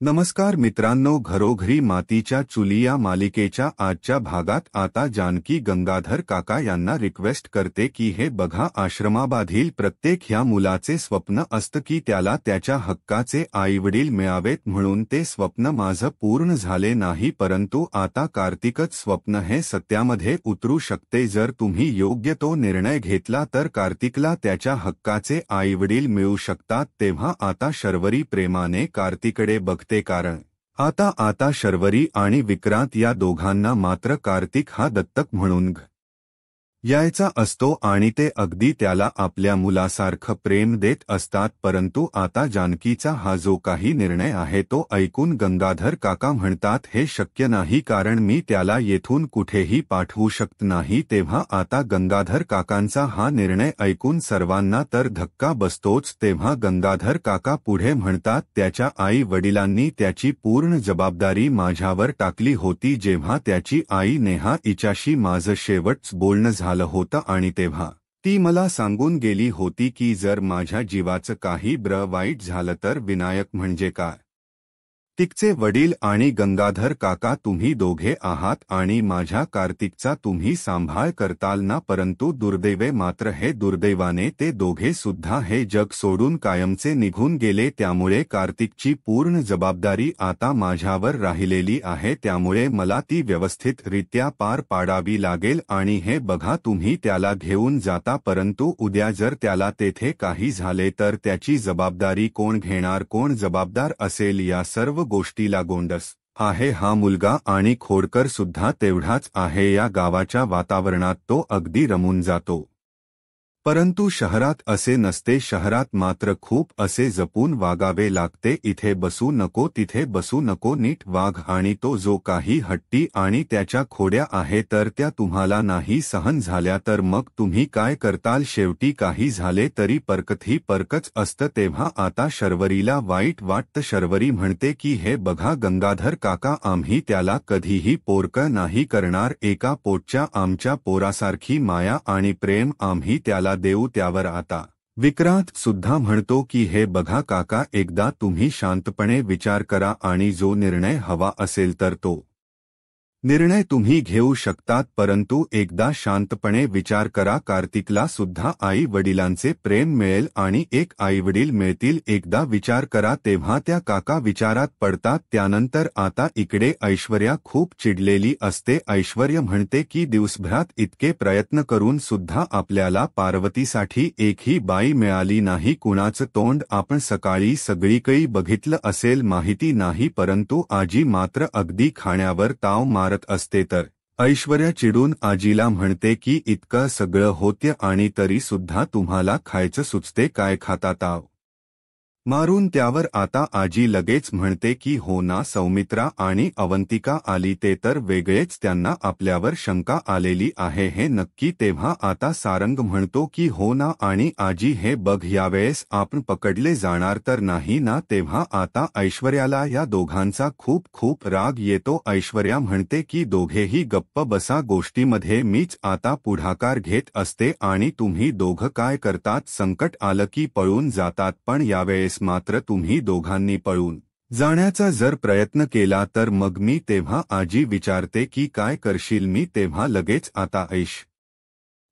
नमस्कार मित्रांनो, घरोघरी मातीच्या चुली या मालिकेच्या आजच्या भागात आता जानकी गंगाधर काका यांना रिक्वेस्ट करते की हे बघा, आश्रमाबाधील प्रत्येक ह्या मुलाचे स्वप्न असतं की त्याला त्याच्या हक्काचे आईवडील मिळावेत, म्हणून ते स्वप्न माझं पूर्ण झाले नाही, परंतु आता कार्तिकच स्वप्न हे सत्यामध्ये उतरू शकते जर तुम्ही योग्य तो निर्णय घेतला तर कार्तिकला त्याच्या हक्काचे आईवडील मिळू शकतात। तेव्हा आता शर्वरी प्रेमाने कार्तिकडे बघते, कारण आता शर्वरी आणि विक्रांत या दोघांना मात्र कार्तिक हा दत्तक म्हणून यायचा असतो आणि ते अगदी त्याला आपल्या मुलासारखं प्रेम देत असतात। परंतु आता जानकीचा हा जो काही निर्णय आहे तो ऐकून गंगाधर काका म्हणतात, हे शक्य नाही, कारण मी त्याला येथून कुठेही पाठवू शकत नाही। तेव्हा आता गंगाधर काकांचा हा निर्णय ऐकून सर्वांना तर धक्का बसतोच। तेव्हा गंगाधर काका पुढे म्हणतात, त्याच्या आई वडिलांनी त्याची पूर्ण जबाबदारी माझ्यावर टाकली होती। जेव्हा त्याची आई नेहा हिच्याशी माझं शेवटचं बोलणं झालं होतं आणि तेव्हा ती मला सांगून गेली होती की जर माझ्या जीवाचं काही वाईट झालं तर विनायक म्हणजे काय तिचे वडील आणि गंगाधर काका तुम्ही दोघे आहात आणि माझ्या कार्तिकचा तुम्ही सांभाळ करताल ना। परंतु दुर्दैवे मात्र हे दुर्दैवाने ते दोघे सुद्धा हे जग सोडून कायमचे निघून गेले, त्यामुळे कार्तिकची पूर्ण जबाबदारी आता माझ्यावर राहिलेली आहे, त्यामुळे मला ती व्यवस्थितरित्या पार पाडावी लागेल। आणि हे बघा, तुम्ही त्याला घेऊन जाता, परंतु उद्या जर त्याला तेथे काही झाले तर त्याची जबाबदारी कोण घेणार, कोण जबाबदार असेल, या सर्व गोष्टीला गोंडस आहे हा मुलगा आणि खोडकर सुद्धा तेवढाच आहे। या गावाच्या वातावरणात तो अगदी रमून जातो, परंतु शहरात असे नसते। शहरात मात्र खूप असे जपून वागावे लागते, इथे बसू नको तिथे बसू नको, नीट वाघ। आणि तो जो काही हट्टी आणि त्याच्या खोड्या आहे तर त्या तुम्हाला नाही सहन झाल्या तर मग तुम्ही काय करताल, शेवटी काही झाले तरी परकतही परकच असतं। तेव्हा आता शर्वरीला वाईट वाटतं, शर्वरी म्हणते की हे बघा गंगाधर काका, आम्ही त्याला कधीही पोरकं नाही करणार, एका पोटच्या आमच्या पोरासारखी माया आणि प्रेम आम्ही त्याला देऊ। त्यावर आता विक्रांत सुद्धा म्हणतो की हे बघा काका, एकदा तुम्ही शांतपणे विचार करा आणि जो निर्णय हवा असेल तर तो निर्णय तुम्ही घेऊ शकतात, परंतु एकदा शांतपणे विचार करा, कार्तिकला सुद्धा आई वडिलांचे प्रेम मिळेल आणि एक आईवडील मिळतील, एकदा विचार करा। तेव्हा त्या काका विचारात पडतात। त्यानंतर आता इकडे ऐश्वर्या खूप चिडलेली असते। ऐश्वर्या म्हणते की दिवसभरात इतके प्रयत्न करून सुद्धा आपल्याला पार्वतीसाठी एकही बाई मिळाली नाही, कुणाचं तोंड आपण सकाळी सगळीकडे बघितलं असेल माहिती नाही, परंतु आजी मात्र अगदी खाण्यावर ताव मारत असते। तर ऐश्वर्या चिडून आजीला म्हणते की इतकं सगळं होतं आणि तरी सुद्धा तुम्हाला खायचं सुचते काय, खाता ताव मारून। त्यावर आता आजी लगेच म्हणते की हो ना सौमित्रा आणि अवंतिका आली ते तर वेगळेच, त्यांना आपल्यावर शंका आलेली आहे हे नक्की। तेव्हा आता सारंग म्हणतो की हो ना आणि आजी हे बघ, यावेळेस आपण पकडले जाणार तर नाही ना। तेव्हा आता ऐश्वर्याला या दोघांचा खूप खूप राग येतो। ऐश्वर्या म्हणते की दोघेही गप्प बसा, गोष्टीमध्ये मीच आता पुढाकार घेत असते आणि तुम्ही दोघं काय करतात, संकट आलं की पळून जातात, पण यावेळेस मात्र तुम्ही दोघांनी पळून जाण्याचा जर प्रयत्न केला तर मग मी। तेव्हा आजी विचारते की काय करशील मी, तेव्हा लगेच आता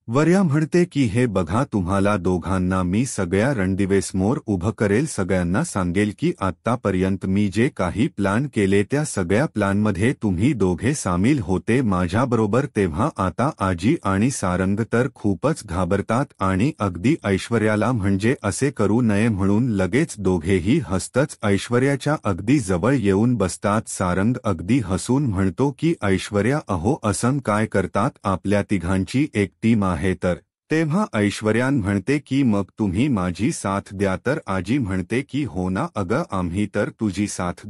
ऐश्वर्या म्हणते की हे बघा, तुम्हाला दोघांना मी सगळ्या रणदिवेसमोर उभं करेल, सगळ्यांना सांगेल की आत्तापर्यंत मी जे काही प्लॅन केले त्या सगळ्या प्लॅनमध्ये तुम्ही दोघे सामील होते माझ्याबरोबर। तेव्हा आता आजी आणि सारंग तर खूपच घाबरतात आणि अगदी ऐश्वर्याला म्हणजे असे करू नये म्हणून लगेच दोघेही हसतच ऐश्वर्याच्या अगदी जवळ येऊन बसतात। सारंग अगदी हसून म्हणतो की ऐश्वर्या, अहो असं काय करतात, आपल्या तिघांची एक टीम आहे तर। तेव्हा ऐश्वर्यान म्हणते की मग तुम्ही माझी साथ द्या, तर आजी म्हणते की हो ना अगं, आम्ही तर तुझी साथ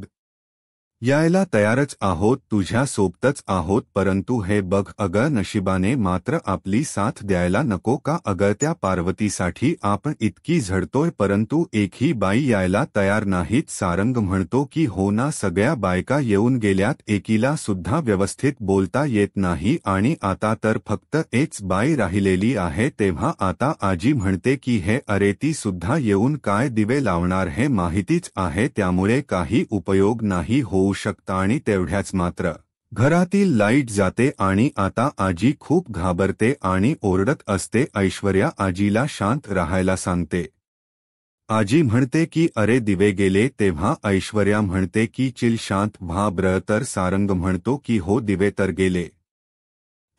यायला तयारच आहोत, तुझ्या सोबतच आहोत, परंतु हे बघ अगं, नशिबाने मात्र आपली साथ द्यायला नको का? अगं, त्या पार्वतीसाठी आपण इतकी झडतोय परंतु एकही बाई यायला तयार नाहीत. सारंग म्हणतो की हो ना, सगळ्या बायका येऊन गेल्यात, एकीला सुद्धा व्यवस्थित बोलता येत नाही आणि आता तर फक्त एक बाई राहिलेली आहे. तेव्हा आता आजी म्हणते की हे अरे, ती सुद्धा येऊन काय दिवे लावणार हे माहितीच आहे, त्यामुळे काही उपयोग नाही होऊ शकता. आणि तेवढ्याच मात्र घरातील लाईट जाते आणि आता आजी खूप घाबरते आणि ओरडत असते. ऐश्वर्या आजीला शांत राहायला सांगते. आजी म्हणते की अरे, दिवे गेले. तेव्हा ऐश्वर्या म्हणते की चिल, शांत व्हा ब्र. तर सारंग म्हणतो की हो, दिवे तर गेले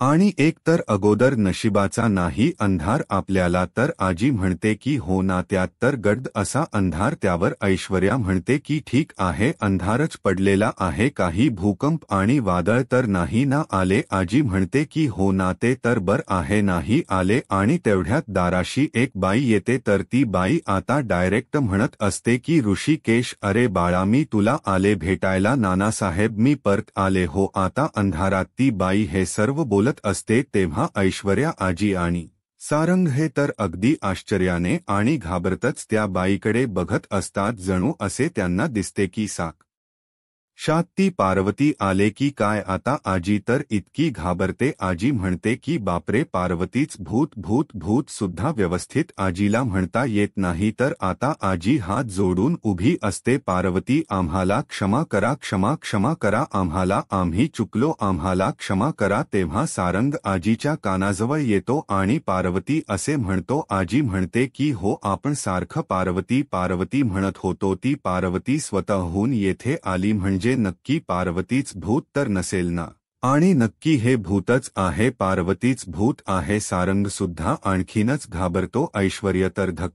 आणि एक तर अगोदर नशिबाचा नाही अंधार आपल्याला. तर आजी म्हणते की हो ना, त्यात तर गडद असा अंधार. त्यावर ऐश्वर्या म्हणते की ठीक आहे, अंधारच पडलेला आहे, काही भूकंप आणि वादळ तर नाही ना आले? आजी म्हणते की हो ना, ते तर बर आहे, नाही आले. आणि तेवढ्यात दाराशी एक बाई येते. तर ती बाई आता डायरेक्ट म्हणत असते की ऋषिकेश, अरे बाळा, मी तुला आले भेटायला. नानासाहेब, मी परत आले हो. आता अंधारात ती बाई हे सर्व बोलत असते. तेव्हा ऐश्वर्या आजी आणि सारंग हे तर अगदी आश्चर्याने आणि घाबरतच त्या बाईकडे बघत असतात, जणू असे त्यांना दिसते की साक्षात ती पार्वती आले की काय. आता आजी तर इतकी घाबरते. आजी म्हणते की बापरे, पार्वतीच, भूत भूत भूत सुद्धा व्यवस्थित आजीला म्हणता येत नाही. तर आता आजी हात जोडून उभी असते. पार्वती, आम्हाला क्षमा करा, क्षमा क्षमा करा आम्हाला, आम्ही चुकलो, आम्हाला क्षमा करा. तेव्हा सारंग आजीच्या कानाजवळ येतो आणि पार्वती असे म्हणतो. आजी म्हणते की हो, आपण सारखं पार्वती पार्वती म्हणत होतो, ती पार्वती स्वतःहून येथे आली म्हणजे नक्की पार्वतीच भूत तर नसेल ना? आणि नक्की हे भूतच आहे, पार्वतीच भूत आहे. सारंग सुद्धा आणखीनच घाबरतो. ऐश्वर्या तर धक्क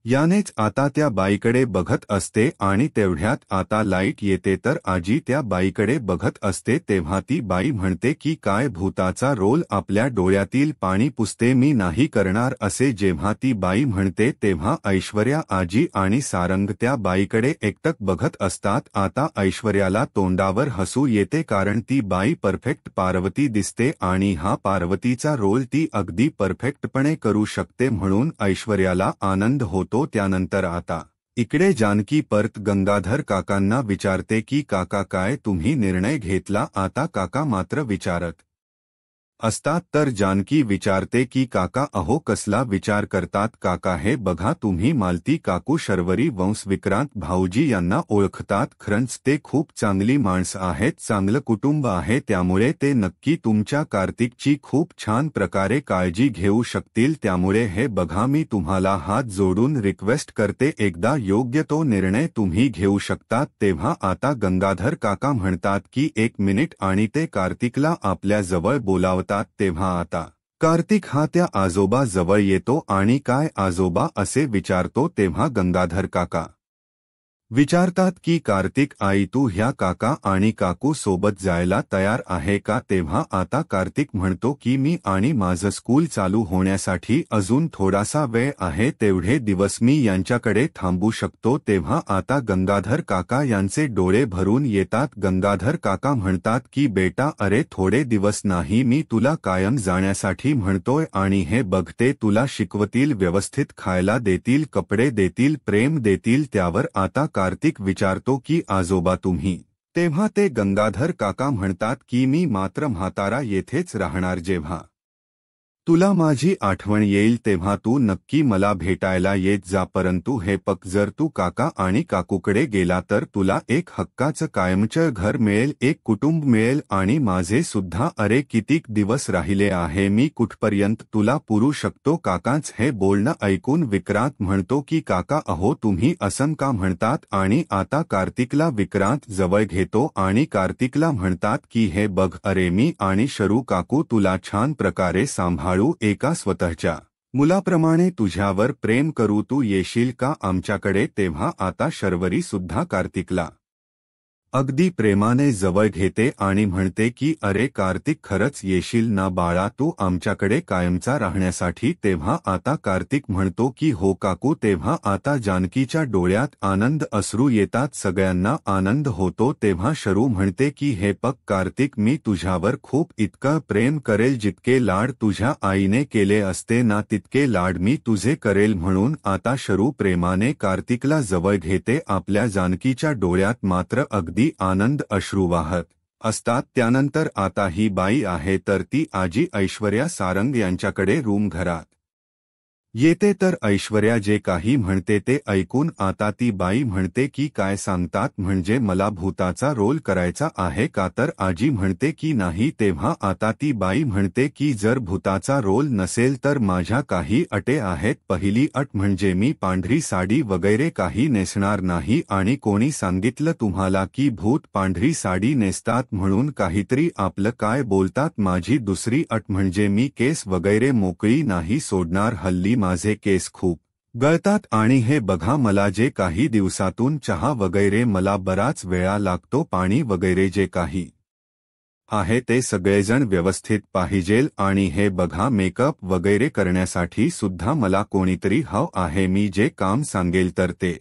यानेच आता त्या बाईकडे बघत असते आणि तेवढ्यात आता लाईट येते. तर आजी त्या बाईकडे बघत असते. तेव्हा ती बाई म्हणते की काय भूताचा रोल आपल्या डोळ्यातील पाणी पुसते, मी नाही करणार. असे जेव्हा ती बाई म्हणते तेव्हा ऐश्वर्या आजी आणि सारंग त्या बाईकडे एकटक बघत असतात. आता ऐश्वर्याला तोंडावर हसू येते, कारण ती बाई परफेक्ट पार्वती दिसते आणि हा पार्वतीचा रोल ती अगदी परफेक्टपणे करू शकते, म्हणून ऐश्वर्याला आनंद होतो. त्यानंतर आता इकडे जानकी परत गंगाधर काकांना विचारते की काका, काय तुम्ही निर्णय घेतला? आता काका मात्र विचारत असतात. तर जानकी विचारते की काका, अहो कसला विचार करतात काका, हे बघा तुम्ही मालती काकू शर्वरी वंश विक्रांत भाऊजी यांना ओळखतात. खरंच ते खूप चांगली माणसं आहेत, चांगलं कुटुंब आहे, त्यामुळे ते नक्की तुमच्या कार्तिकची खूप छान प्रकारे काळजी घेऊ शकतील. त्यामुळे हे बघा, मी तुम्हाला हात जोडून रिक्वेस्ट करते, एकदा योग्य तो निर्णय तुम्ही घेऊ शकतात. तेव्हा आता गंगाधर काका म्हणतात की एक मिनिट, आणि ते कार्तिकला आपल्या जवळ बोलावतात. तेव्हा आता कार्तिक हा त्या आजोबा जवळ येतो आणि काय आजोबा असे विचारतो. तेव्हा गंगाधर काका विचारतात की कार्तिक, आई तू ह्या काका आणि काकू सोबत जायला तयार आहे का? तेव्हा आता कार्तिक म्हणतो की मी आणि माझं स्कूल चालू होण्यासाठी अजून थोडासा वेळ आहे, तेवढे दिवस मी यांच्याकडे थांबू शकतो. तेव्हा आता गंगाधर काका यांचे डोळे भरून येतात. गंगाधर काका म्हणतात की बेटा, अरे थोडे दिवस नाही, मी तुला कायम जाण्यासाठी म्हणतोय. आणि हे बघते, तुला शिकवतील, व्यवस्थित खायला देतील, कपडे देतील, प्रेम देतील. त्यावर आता कार्तिक विचारतो की आजोबा तुम्ही? तेव्हा ते गंगाधर काका म्हणतात की मी मात्र म्हातारा येथेच राहणार, जेव्हा तुला माझी आठवण येईल तेव्हा तू नक्की मला भेटायला येत जा. परंतु हे पक, जर तू काका आणि काकूकडे गेला तर तुला एक हक्काचं कायमचं घर मिळेल, एक कुटुंब मिळेल, आणि माझे सुद्धा अरे कितीक दिवस राहिले आहे, मी कुठपर्यंत तुला पुरू शकतो? काकांच हे बोलणं ऐकून विक्रांत म्हणतो की काका, अहो तुम्ही असं का म्हणतात? आणि आता कार्तिकला विक्रांत जवळ घेतो आणि कार्तिकला म्हणतात की हे बघ, अरे मी आणि शरू काकू तुला छान प्रकारे सांभाळू, एका स्वतःच्या मुलाप्रमाणे तुझ्यावर प्रेम करू, तू येशील का आमच्याकडे? तेव्हा आता शर्वरी सुद्धा कार्तिकला अगदी प्रेमाने जवळ घेते आणि म्हणते की अरे कार्तिक, खरंच येशील ना बाळा तू आमच्याकडे कायमचा राहण्यासाठी. तेव्हा आता कार्तिक म्हणतो की हो काकू. तेव्हा आता जानकीच्या डोळ्यात आनंद अश्रू येतात, सगळ्यांना आनंद होतो. तेव्हा शरू म्हणते की हे बघ कार्तिक, मी तुझ्यावर खूप इतकं प्रेम करेल, जितके लाड तुझ्या आईने केले असते ना तितके लाड मी तुझे करेल. म्हणून आता शरू प्रेमाने कार्तिकला जवळ घेते. आपल्या जानकीच्या डोळ्यात मात्र अगदी आनंद अश्रू वाहत असतात. त्यानंतर आता ही बाई आहे तर ती आजी ऐश्वर्या सारंग यांच्याकडे रूम घरात येते. तर ऐश्वर्या जे काही म्हणते ते ऐकून आता ती बाई म्हणते की काय सांगतात, म्हणजे मला भूताचा रोल करायचा आहे का? तर आजी म्हणते की नाही. तेव्हा आता ती बाई म्हणते की जर भूताचा रोल नसेल तर माझ्या काही अटी आहेत. पहिली अट म्हणजे मी पांढरी साडी वगैरे काही नेसणार नाही. आणि कोणी सांगितलं तुम्हाला की भूत पांढरी साडी नेसतात म्हणून काहीतरी आपलं काय बोलतात? माझी दुसरी अट म्हणजे मी केस वगैरे मोकळी नाही सोडणार. हल्ली माझे केस खूप गळतात आणि हे बघा, मला जे काही दिवसातून चहा वगैरे मला बराच वेळा लागतो. पाणी वगैरे जे काही आहे ते सगळेजण व्यवस्थित पाहिजेल. आणि हे बघा, मेकअप वगैरे करण्यासाठी सुद्धा मला कोणीतरी हवं आहे. मी जे काम सांगेल तर ते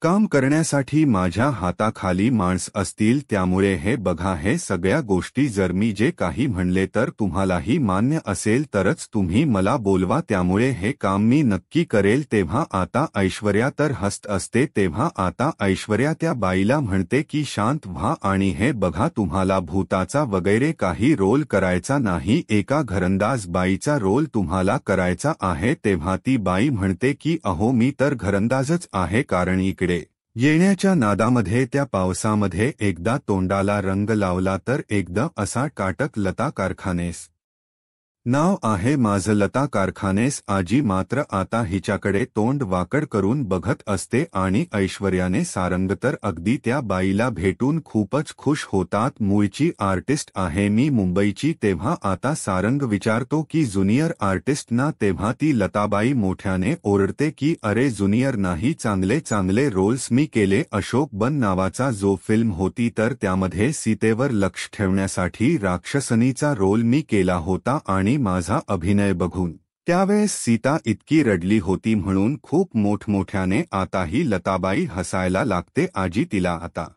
काम करण्यासाठी माझ्या हाताखाली माणस असतील. त्यामुळे हे बघा, हे सगळ्या गोष्टी जर मी जे काही म्हणले तर तुम्हालाही मान्य असेल तरच तुम्ही मला बोलवा. त्यामुळे हे काम मी नक्की करेल. तेव्हा आता ऐश्वर्या तर हसत असते. तेव्हा आता ऐश्वर्या त्या बाईला म्हणते की शांत व्हा आणि हे बघा, तुम्हाला भूताचा वगैरे काही रोल करायचा नाही. एका घरंदाज बाईचा रोल तुम्हाला करायचा आहे. तेव्हा ती बाई म्हणते की अहो, मी तर घरंदाजच आहे. कारण इकडे येण्याच्या नादामध्ये त्या पावसामध्ये एकदा तोंडाला रंग लावला तर एकदम असा काटक. लता कारखानेस नाव आहे माझं, लता कारखानेस. आजी मात्र आता हिच्याकडे तोंड वाकड करून बघत असते आणि ऐश्वर्याने सारंग तर अगदी त्या बाईला भेटून खूपच खुश होतात. मूळची आर्टिस्ट आहे मी मुंबईची. तेव्हा आता सारंग विचारतो की ज्युनियर आर्टिस्ट ना? तेव्हा ती लताबाई मोठ्याने ओरडते की अरे ज्युनियर नाही, चांगले चांगले रोल्स मी केले. अशोक बन नावाचा जो फिल्म होती तर त्यामध्ये सीतेवर लक्ष ठेवण्यासाठी राक्षसनीचा रोल मी केला होता. आणि माझा अभिनय बघून त्यावेळेस सीता इतकी रडली होती म्हणून खूप मोठमोठ्याने आताही लताबाई हसायला लागते. आजी तिला आता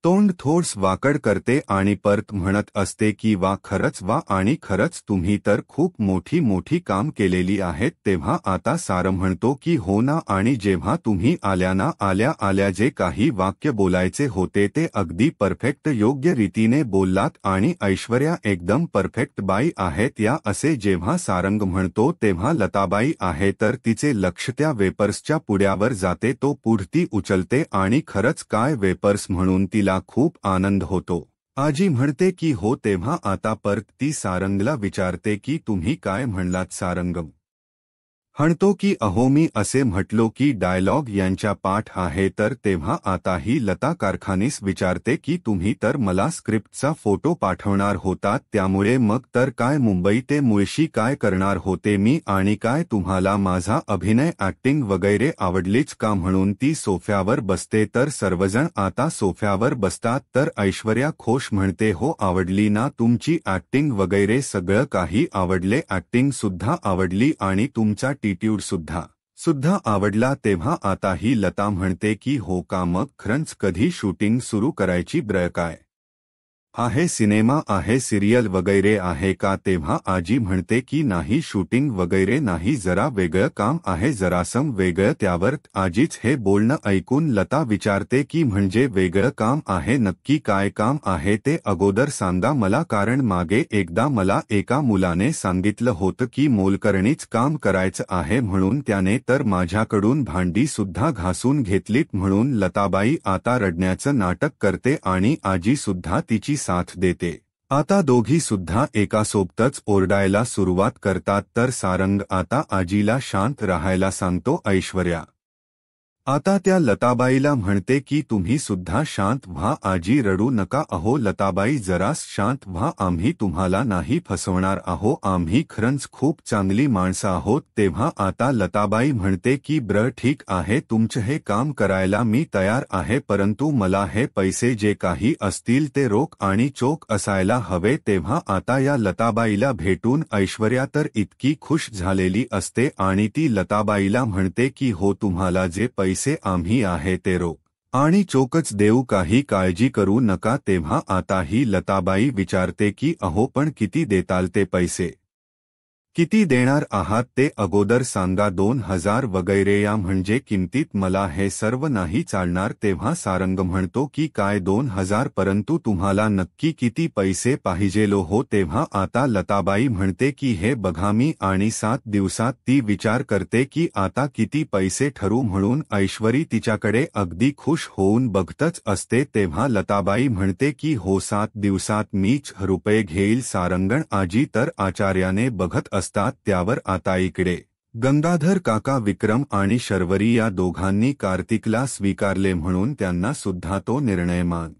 तोंड थोडस वाकड करते आणि परत म्हणत असते की वा, खरंच वा, आणि खरंच तुम्ही तर खूप मोठी मोठी काम केलेली आहेत. तेव्हा आता सारं म्हणतो की हो ना, आणि जेव्हा तुम्ही आल्या जे काही वाक्य बोलायचे होते ते अगदी परफेक्ट योग्य रीतीने बोललात आणि ऐश्वर्या एकदम परफेक्ट बाई आहेत या, असे जेव्हा सारंग म्हणतो तेव्हा लताबाई आहे तर तिचे लक्ष त्या वेपर्सच्या पुड्यावर जाते. तो पुढती उचलते आणि खरंच काय वेपर्स म्हणून तिला खूप आनंद होतो. आजी म्हणते की हो. तेव्हा आता परत ती सारंगला विचारते की तुम्ही काय म्हणलात? सारंग म्हणतो की अहो, मी असे म्हटलो की डायलॉग यांच्या पाठ आहे. तर तेव्हा आता ही लता कारखानीस विचारते की तुम्ही तर मला स्क्रिप्टचा फोटो पाठवणार होतात, त्यामुळे मग तर काय मुंबई ते मुळशी काय करणार होते मी? आणि काय तुम्हाला माझा अभिनय ऍक्टिंग वगैरे आवडलीच का? म्हणून ती सोफ्यावर बसते. तर सर्वजण आता सोफ्यावर बसतात. तर ऐश्वर्या खोश म्हणते हो, आवडली ना तुमची ऍक्टिंग वगैरे? सगळं काही आवडले, ऍक्टिंग सुद्धा आवडली आणि तुमचा ॲटिट्यूड सुद्धा आवडला. तेव्हा आता ही लता म्हणते की हो का, मग खरंच कधी शूटिंग सुरू करायची ब्र? काय आहे, सिनेमा आहे, सिरियल वगैरे आहे का? तेव्हा आजी म्हणते की नाही, शूटिंग वगैरे नाही, जरा वेगळं काम आहे, जरासं वेगळं. त्यावर आजीच हे बोलणं ऐकून लता विचारते की म्हणजे वेगळं काम आहे, नक्की काय काम आहे ते अगोदर सांगा मला, कारण मागे एकदा मला एका मुलाने सांगितलं होतं की मोलकरणीच काम करायचं आहे म्हणून त्याने तर माझ्याकडून भांडी सुद्धा घासून घेतलीत. म्हणून लताबाई आता रडण्याचं नाटक करते आणि आजी सुद्धा तिची साथ देते. आता दोघी सुद्धा एकासोबतच ओरडायला सुरुवात करतात. तर सारंग आता आजीला शांत राहायला सांगतो. ऐश्वर्या आता त्या लताबाईला म्हणते की तुम्ही सुद्धा शांत व्हा आजी, रडू नका. अहो लताबाई, जरास शांत व्हा, आम्ही तुम्हाला नाही फसवणार आहो, आम्ही खरंच खूप चांगली माणसं आहोत. तेव्हा आता लताबाई म्हणते की ठीक आहे, तुमचं हे काम करायला मी तयार आहे, परंतु मला हे पैसे जे काही असतील ते रोख आणि चोख असायला हवे. तेव्हा आता या लताबाईला भेटून ऐश्वर्या तर इतकी खुश झालेली असते आणि ती लताबाईला म्हणते की हो, तुम्हाला जे पैसे आम्ही आहे ते रोख आणि चोखच देऊ, काही काळजी करू नका. तेव्हा आता ही लताबाई विचारते की अहो पण किती देताल ते पैसे, किती देणार आहात ते अगोदर सांगा. 2000 वगैरे या म्हणजे किमतीत मला हे सर्व नाही चालणार. तेव्हा सारंग म्हणतो की काय 2000, परंतु तुम्हाला नक्की किती पैसे पाहिजेलो हो. तेव्हा आता लताबाई म्हणते की हे बघा मी आणि 7 दिवसात. ती विचार करते की आता किती पैसे ठरू म्हणून ऐश्वरी तिच्याकडे अगदी खुश होऊन बघतच असते. तेव्हा लताबाई म्हणते की हो, 7 दिवसात मीच रुपये घेईल. सारंगण आजी तर आचार्याने बघत असतात. त्यावर आता इकडे गंगाधर काका, विक्रम आणि शर्वरी या दोघांनी कार्तिकला स्वीकारले म्हणून त्यांना सुद्धा तो निर्णय मान्य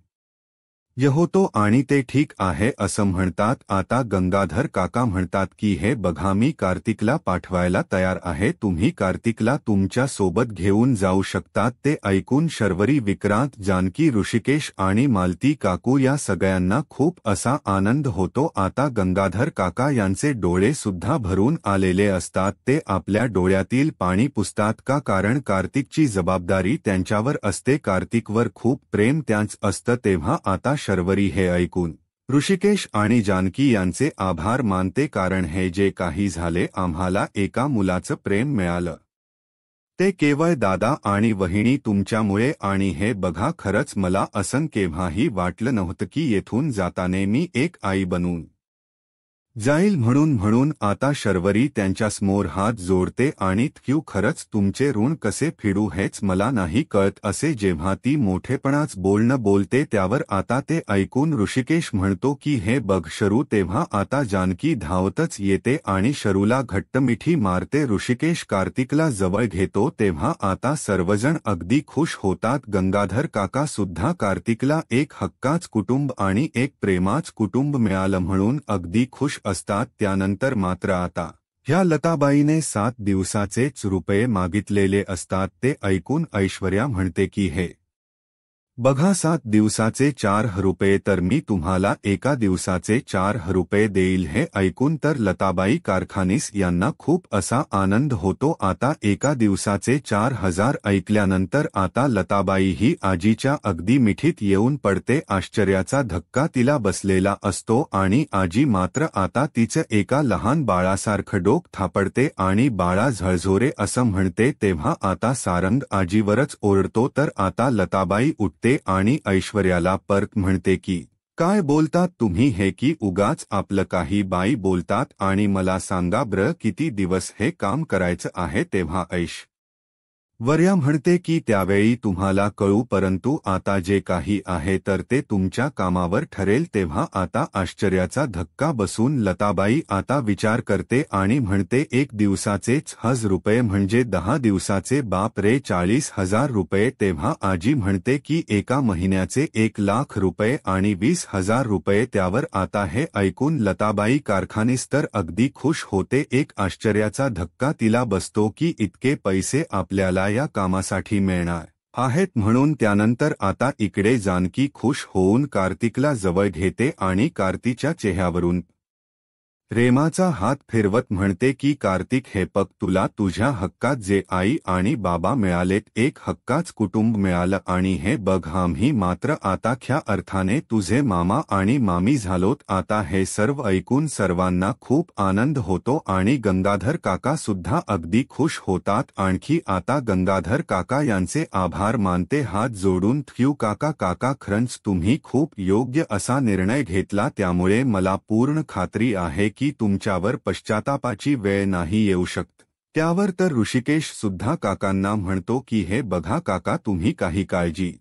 होतो आणि ते ठीक आहे असं म्हणतात. आता गंगाधर काका म्हणतात की हे बघा मी कार्तिकला पाठवायला तयार आहे, तुम्ही कार्तिकला तुमच्या सोबत घेऊन जाऊ शकतात. ते ऐकून शर्वरी, विक्रांत, जानकी, ऋषिकेश आणि मालती काकू या सगळ्यांना खूप असा आनंद होतो. आता गंगाधर काका यांचे डोळे सुद्धा भरून आलेले असतात. ते आपल्या डोळ्यातील पाणी पुसतात का, कारण कार्तिकची जबाबदारी त्यांच्यावर असते, कार्तिकवर खूप प्रेम त्यांचं असतं. तेव्हा आता शर्वरी हे ऐकून ऋषिकेश आणि जानकी यांचे आभार मानते, कारण हे जे काही झाले आम्हाला एका मुलाचं प्रेम मिळालं ते केवळ दादा आणि वहिनी तुमच्यामुळे, आणि हे बघा खरंच मला असं केव्हाही वाटलं नव्हतं की येथून जाताने मी एक आई बनून जाईल म्हणून आता शर्वरी त्यांच्यासमोर हात जोडते आणि थँक्यू, खरंच तुमचे ऋण कसे फेडू हेच मला नाही कळत, असे जेव्हा ती मोठेपणाच बोलणं बोलते. त्यावर आता ते ऐकून ऋषिकेश म्हणतो की हे बघ शरू. तेव्हा आता जानकी धावतच येते आणि शरूला घट्ट मिठी मारते. ऋषिकेश कार्तिकला जवळ घेतो. तेव्हा आता सर्वजण अगदी खुश होतात. गंगाधर काका सुद्धा कार्तिकला एक हक्काच कुटुंब आणि एक प्रेमाच कुटुंब मिळालं म्हणून अगदी खुश असतात. त्यानंतर मात्र आता ह्या लताबाईने 7 दिवसाचेच रुपये मागितलेले असतात. ते ऐकून ऐश्वर्या म्हणते की हे बघा, 7 दिवसाचे 4 रुपये तर मी तुम्हाला एका दिवसाचे 4 रुपये देईल. हे ऐकून तर लताबाई कारखानीस यांना खूप असा आनंद होतो. आता एका दिवसाचे 4000 ऐकल्यानंतर आता लताबाई ही आजीच्या अगदी मिठीत येऊन पडते. आश्चर्याचा धक्का तिला बसलेला असतो आणि आजी मात्र आता तिचं एका लहान बाळासारखं डोक थापडते आणि बाळा झळझोरे असं म्हणते. तेव्हा आता सारंग आजीवरच ओरडतो. तर आता लताबाई उठते आणि ऐश्वर्याला परत म्हणते की काय बोलतात तुम्ही हे, की उगाच आपलं काही बाई बोलतात आणि मला सांगा किती दिवस हे काम करायचं आहे. तेव्हा ऐश्वर्या म्हणते की त्यावेळी तुम्हाला कळू, परंतु आता जे काही आहे तर ते तुमच्या कामावर ठरेल. तेव्हा आता आश्चर्याचा धक्का बसून लताबाई आता विचार करते आणि म्हणते 1 दिवसाचेच 1000 रुपये म्हणजे 10 दिवसाचे बाप रे, 40,000 रुपये. तेव्हा आजी म्हणते की एका महिन्याचे 1,00,000 रुपये आणि 20,000 रुपये. त्यावर आता हे ऐकून लताबाई कारखानीस तर अगदी खुश होते. एक आश्चर्याचा धक्का तिला बसतो की इतके पैसे आपल्याला या कामासाठी मिळणार आहेत म्हणून. त्यानंतर आता इकडे जानकी खुश होऊन कार्तिकला जवळ घेते आणि कार्तिकच्या चेहऱ्यावरून प्रेमाचा हात फिरवत म्हणते की कार्तिक, हे पग तुला तुझ्या हक्कात जे आई आणि बाबा मिळालेत, एक हक्काच कुटुंब मिळालं, आणि हे बघ आम्ही मात्र आता ख्या अर्थाने तुझे मामा आणि मामी झालोत. आता हे सर्व ऐकून सर्वांना खूप आनंद होतो आणि गंगाधर काका सुद्धा अगदी खुश होतात. आणखी आता गंगाधर काका यांचे आभार मानते हात जोडून. थँक्यू काका. काका, खरंच तुम्ही खूप योग्य असा निर्णय घेतला, त्यामुळे मला पूर्ण खात्री आहे की तुमच्यावर पश्चातापाची वेळ नाही येऊ शकत. त्यावर तर ऋषिकेश सुद्धा काकांना म्हणतो की हे बघा काका, तुम्ही काही काळजी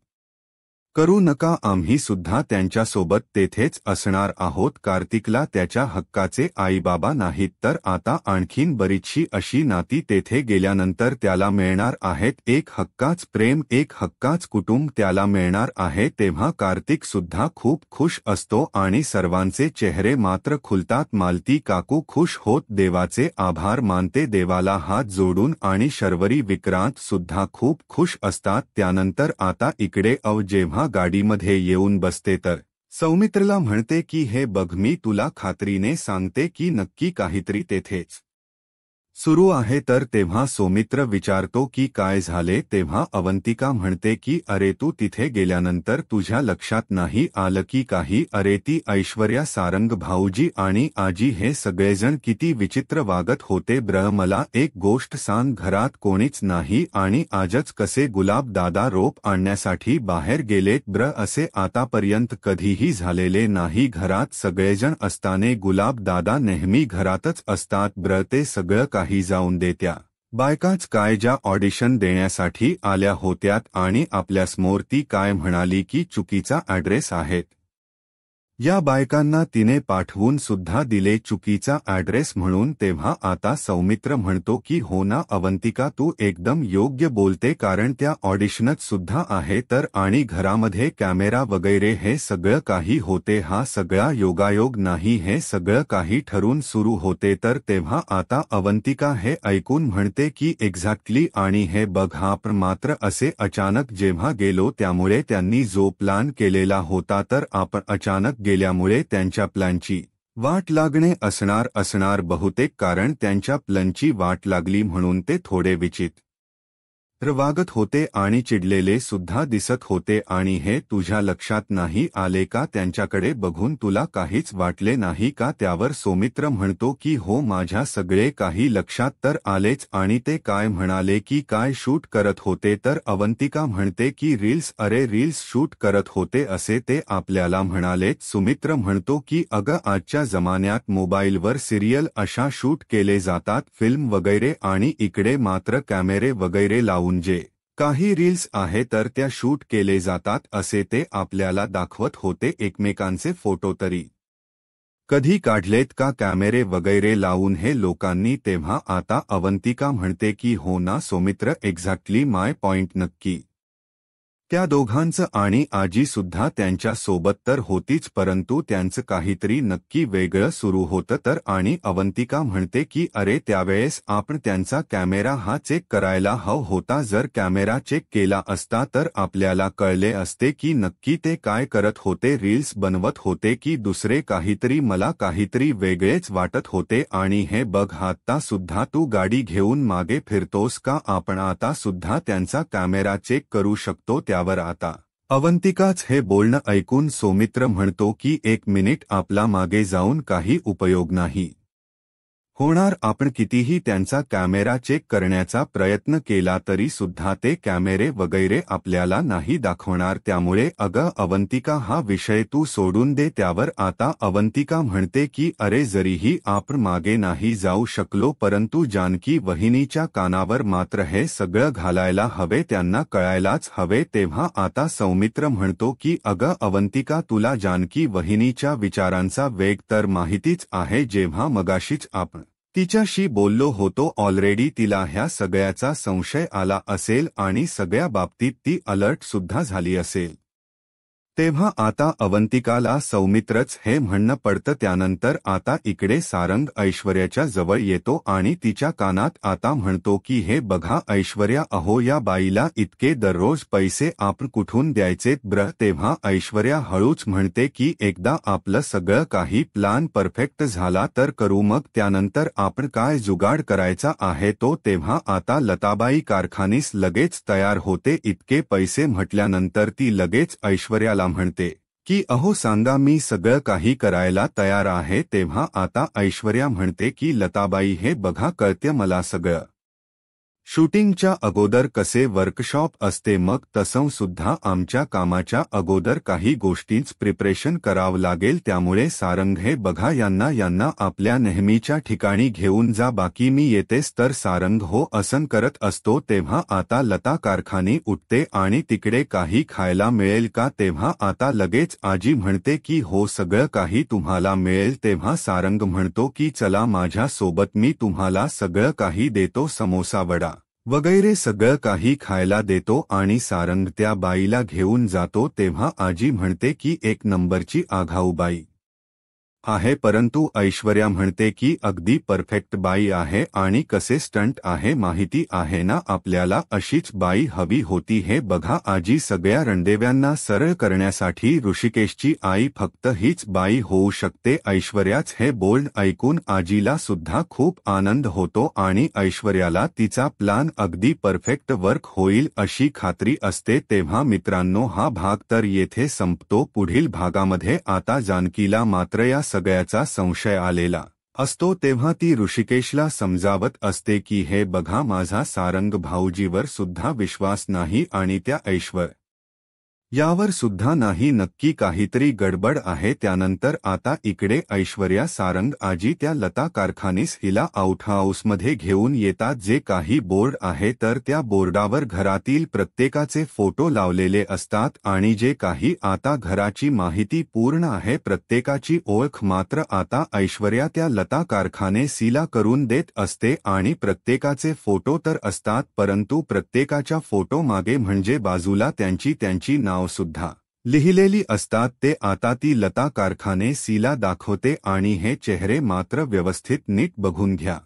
करू नका, आम्ही सुद्धा त्यांच्यासोबत तेथेच असणार आहोत. कार्तिकला त्याच्या हक्काचे आईबाबा नाहीत तर आता आणखीन बरीचशी अशी नाती तेथे गेल्यानंतर त्याला मिळणार आहेत. एक हक्काच प्रेम, एक हक्काच कुटुंब त्याला मिळणार आहे. तेव्हा कार्तिक सुद्धा खूप खुश असतो आणि सर्वांचे चेहरे मात्र खुलतात. मालती काकू खुश होत देवाचे आभार मानते, देवाला हात जोडून, आणि शर्वरी विक्रांत सुद्धा खूप खुश असतात. त्यानंतर आता इकडे जेव्हा गाडीमध्ये येऊन बसते तर सौमित्रला म्हणते की हे बघ, मी तुला खात्रीने सांगते की नक्की काहीतरी तेथेच सुरू आहे. तर तेव्हा सौमित्र विचारतो की काय झाले. तेव्हा अवंतिका म्हणते की अरे तू तिथे गेल्यानंतर तुझ्या लक्षात नाही आलं की काही. अरे ती ऐश्वर्या, सारंग भाऊजी आणि आजी हे सगळेजण किती विचित्र वागत होते ब्र. मला एक गोष्ट सांग, घरात कोणीच नाही आणि आजच कसे गुलाब दादा रोप आणण्यासाठी बाहेर गेलेत ब्र. असे आतापर्यंत कधीही झालेले नाही. घरात सगळेजण असताना गुलाब दादा नेहमी घरातच असतात ब्र. ते सगळं काही जाऊन दे, त्या बायकाच काय ज्या ऑडिशन देण्यासाठी आल्या होत्यात आणि आपल्यासमोर ती काय म्हणाली की चुकीचा ॲड्रेस आहेत. या बायकांना तिने पाठवून सुद्धा दिले चुकीचा ॲड्रेस म्हणून. तेव्हा आता सौमित्र म्हणतो की हो ना अवंतिका, तू एकदम योग्य बोलते, कारण त्या ऑडिशनच सुद्धा आहे तर, आणि घरामध्ये कॅमेरा वगैरे हे सगळं काही होते. हा सगळा योगायोग नाही, हे सगळं काही ठरून सुरू होते. तर तेव्हा आता अवंतिका हे ऐकून म्हणते की एक्झॅक्टली, आणि हे बघ हा मात्र असे अचानक जेव्हा गेलो त्यामुळे त्यांनी जो प्लान केलेला होता तर आपण अचानक गेल्यामुळे त्यांच्या प्लॅनची वाट लागणे असणार बहुतेक, कारण त्यांच्या प्लॅनची वाट लागली म्हणून ते थोडे विचित्र वागत होते आणि चिडलेले सुद्धा दिसत होते. आणि हे तुझ्या लक्षात नाही आले का? त्यांच्याकडे बघून तुला काहीच वाटले नाही का? त्यावर सौमित्र म्हणतो की हो, माझ्या सगळे काही लक्षात तर आलेच. आणि ते काय म्हणाले की काय शूट करत होते? तर अवंतिका म्हणते की रील्स. अरे रील्स शूट करत होते असे ते आपल्याला म्हणालेत. सुमित्र म्हणतो की अगं, आजच्या जमान्यात मोबाईलवर सिरियल अशा शूट केले जातात, फिल्म वगैरे, आणि इकडे मात्र कॅमेरे वगैरे लावून जे काही रील्स आहे तर त्या शूट केले जातात असे ते आपल्याला दाखवत होते. एकमेकांचे फोटो तरी कधी काढलेत का कॅमेरे वगैरे लावून हे लोकांनी? तेव्हा आता अवंतिका म्हणते की हो ना सौमित्र, एक्झॅक्टली माय पॉइंट. नक्की त्या दोघांचं आणि आजी सुद्धा त्यांच्या सोबत तर होतीच, परंतु त्यांचं काहीतरी नक्की वेगळं सुरू होतं तर. आणि अवंतिका म्हणते की अरे त्यावेळेस आपण त्यांचा कॅमेरा हा चेक करायला हवा होता. जर कॅमेरा चेक केला असता तर आपल्याला कळले असते की नक्की ते काय करत होते, रील्स बनवत होते की दुसरे काहीतरी. मला काहीतरी वेगळेच वाटत होते. आणि हे बघ, आता सुद्धा तू गाडी घेऊन मागे फिरतोस का? आपण आता सुद्धा त्यांचा कॅमेरा चेक करू शकतो. त्यावर आता अवंतिकाच हे बोलणं ऐकून सौमित्र म्हणतो की एक मिनिट, आपला मागे जाऊन काही उपयोग नाही होणार. आपण कितीही त्यांचा कॅमेरा चेक करण्याचा प्रयत्न केला तरी सुद्धा ते कॅमेरे वगैरे आपल्याला नाही दाखवणार. त्यामुळे अगं अवंतिका, हा विषय तू सोडून दे. त्यावर आता अवंतिका म्हणते की अरे जरीही आपण मागे नाही जाऊ शकलो, परंतु जानकी वहिनीच्या कानावर मात्र हे सगळं घालायला हवे, त्यांना कळायलाच हवे. तेव्हा आता सौमित्र म्हणतो की अगं अवंतिका, तुला जानकी वहिनीच्या विचारांचा वेग तर माहितीच आहे. जेव्हा मगाशीच आपण तिच्याशी बोललो होतो, ऑलरेडी तिला ह्या सगळ्याचा संशय आला असेल आणि सगळ्या बाबतीत ती अलर्ट सुद्धा झाली असेल. तेव्हा आता अवंतिकाला सौमित्रच हे म्हणणं पडतं. त्यानंतर आता इकडे सारंग ऐश्वर्याच्या जवळ येतो आणि तिच्या कानात आता म्हणतो की हे बघा ऐश्वर्या, अहो या बाईला इतके दररोज पैसे आपण कुठून द्यायचेत ब्र? तेव्हा ऐश्वर्या हळूच म्हणते की एकदा आपलं सगळं काही प्लान परफेक्ट झाला तर करू, मग त्यानंतर आपण काय जुगाड करायचा आहे तो. तेव्हा आता लताबाई कारखानीस लगेच तयार होते. इतके पैसे म्हटल्यानंतर ती लगेच ऐश्वर्याला म्हणते की अहो सांगा, मी सगळं काही करायला तयार आहे. तेव्हा आता ऐश्वर्या म्हणते की लताबाई, हे बघा कळते मला सगळं, शूटिंगच्या अगोदर कसे वर्कशॉप असते मग तसं सुद्धा आमच्या कामाच्या अगोदर काही गोष्टींच प्रिपरेशन करावं लागेल त्यामुळे सारंग हे बघा यांना आपल्या नेहमीच्या ठिकाणी घेऊन जा बाकी मी येतेच तर सारंग हो असं करत असतो तेव्हा आता लता कारखाने उठते आणि तिकडे काही खायला मिळेल का तेव्हा आता लगेच आजी म्हणते की हो सगळं काही तुम्हाला मिळेल तेव्हा सारंग म्हणतो की चला माझ्या सोबत मी तुम्हाला सगळं काही देतो समोसा वडा वगैरे सगळं काही खायला देतो आणि सारंग त्या बाईला घेऊन जातो तेव्हा आजी म्हणते की एक नंबरची आघाऊ बाई आहे परंतु ऐश्वर्या म्हणते की अगदी परफेक्ट बाई आहे आणि कसे स्टंट आहे माहिती आहे ना आपल्याला अशीच बाई हवी होती हे बघा आजी सगळ्या रणदेव्यांना सरळ करण्यासाठी ऋषिकेशची आई फक्त हीच बाई होऊ शकते ऐश्वर्याच हे बोल्ड ऐकून आजीला सुद्धा खूप आनंद होतो आणि ऐश्वर्याला तिचा प्लान अगदी परफेक्ट वर्क होईल अशी खात्री असते तेव्हा मित्रांनो हा भाग तर येथे संपतो पुढील भागामध्ये आता जानकीला मात्र या सगळ्याचा संशय आलेला असतो तेव्हा ती ऋषिकेशला समजावत असते की हे बघा माझा सारंग भाऊजीवर सुद्धा विश्वास नाही आणि त्या यावर सुद्धा नाही नक्की काहीतरी गडबड आहे त्यानंतर आता इकडे ऐश्वर्या सारंग आजी त्या लता कारखानीस हिला आउट हाऊसमध्ये घेऊन येतात जे काही बोर्ड आहे तर त्या बोर्डावर घरातील प्रत्येकाचे फोटो लावलेले असतात आणि जे काही आता घराची माहिती पूर्ण आहे प्रत्येकाची ओळख मात्र आता ऐश्वर्या त्या लता कारखाने सीला करून देत असते आणि प्रत्येकाचे फोटो तर असतात परंतु प्रत्येकाच्या फोटो मागे म्हणजे बाजूला त्यांची नाव सुद्धा लिहिलेली असतात ते आता ती लता कारखाने सीला दाखवते आणि हे चेहरे मात्र व्यवस्थित नीट बघून घ्या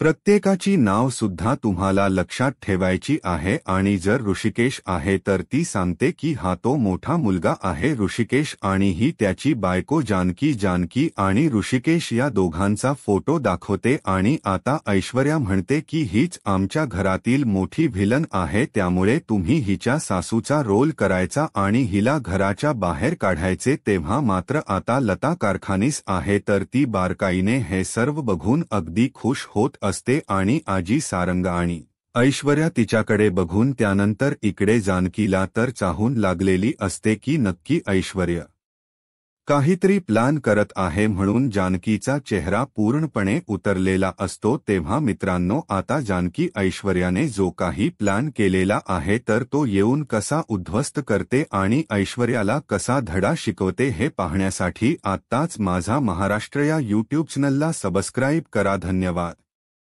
प्रत्येकाची नाव सुद्धा तुम्हाला लक्षात ठेवायची आहे आणि जर ऋषिकेश आहे तर ती सांगते की हा तो मोठा मुलगा आहे ऋषिकेश आणि ही त्याची बायको जानकी आणि ऋषिकेश या दोघांचा फोटो दाखवते आणि आता ऐश्वर्या म्हणते की हीच आमच्या घरातील मोठी व्हिलन आहे त्यामुळे तुम्ही हिच्या सासूचा रोल करायचा आणि हिला घराच्या बाहेर काढायचे तेव्हा मात्र आता लता कारखानीस आहे तर ती बारकाईने हे सर्व बघून अगदी खुश होत असते आणि आजी सारंग आणि ऐश्वर्या तिच्याकडे बघून त्यानंतर इकडे जानकीला तर चाहून लागलेली असते की नक्की ऐश्वर्या काहीतरी प्लान करत आहे म्हणून जानकीचा चेहरा पूर्णपणे उतरलेला असतो तेव्हा मित्रांनो आता जानकी ऐश्वर्याने जो काही प्लान केलेला आहे तर तो येऊन कसा उद्ध्वस्त करते आणि ऐश्वर्याला कसा धडा शिकवते हे पाहण्यासाठी आत्ताच माझा महाराष्ट्र या यूट्यूब चॅनलला सबस्क्राईब करा धन्यवाद.